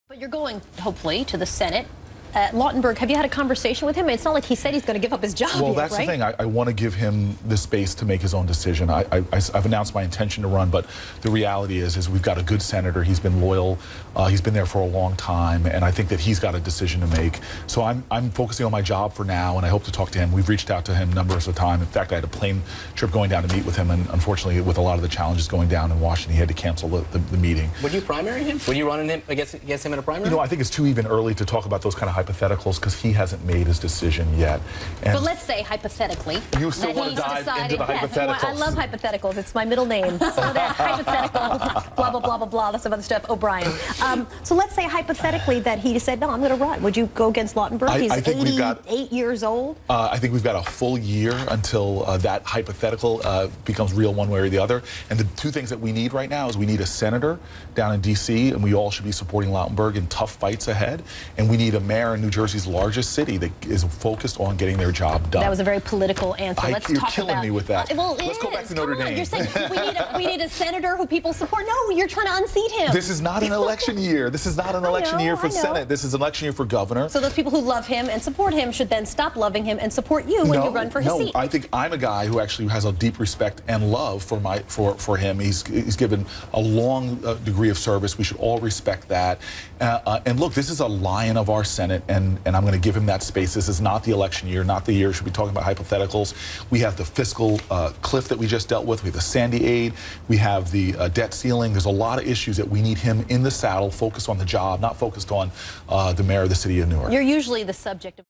But you're going, hopefully, to the Senate. Lautenberg, have you had a conversation with him? It's not like he said he's going to give up his job Well, yet, that's right? the thing. I want to give him the space to make his own decision. I've announced my intention to run, but the reality is we've got a good senator. He's been loyal. He's been there for a long time, and I think that he's got a decision to make. So I'm focusing on my job for now, and I hope to talk to him. We've reached out to him numbers of times. In fact, I had a plane trip going down to meet with him, and unfortunately, with a lot of the challenges going down in Washington, he had to cancel the meeting. Would you primary him? Would you run him against him in a primary? You know, I think it's too even early to talk about those kind of hypotheticals because he hasn't made his decision yet. And but let's say hypothetically. You still want to dive into the hypotheticals? I love hypotheticals. It's my middle name. So that hypothetical, blah, blah, blah, blah, blah, that's some other stuff. O'Brien. So let's say hypothetically that he said, no, I'm going to run. Would you go against Lautenberg? He's 88 years old. I think we've got a full year until that hypothetical becomes real one way or the other. And the two things that we need right now is we need a senator down in D.C., and we all should be supporting Lautenberg in tough fights ahead. And we need a mayor in New Jersey's largest city that is focused on getting their job done. That was a very political answer. You're killing me with that. Well, let's go back to Notre Dame. You're saying we need a senator who people support. No, you're trying to unseat him. This is not an election year. This is not an election year for Senate. This is an election year for governor. So those people who love him and support him should then stop loving him and support you when you run for his seat. No, I think I'm a guy who actually has a deep respect and love for him. He's given a long degree of service. We should all respect that. And look, this is a lion of our Senate, and I'm going to give him that space. This is not the election year, not the year we should be talking about hypotheticals. We have the fiscal cliff that we just dealt with. We have the Sandy aid. We have the debt ceiling. There's a lot of issues that we need him in the saddle, focused on the job, not focused on the mayor of the city of Newark. You're usually the subject of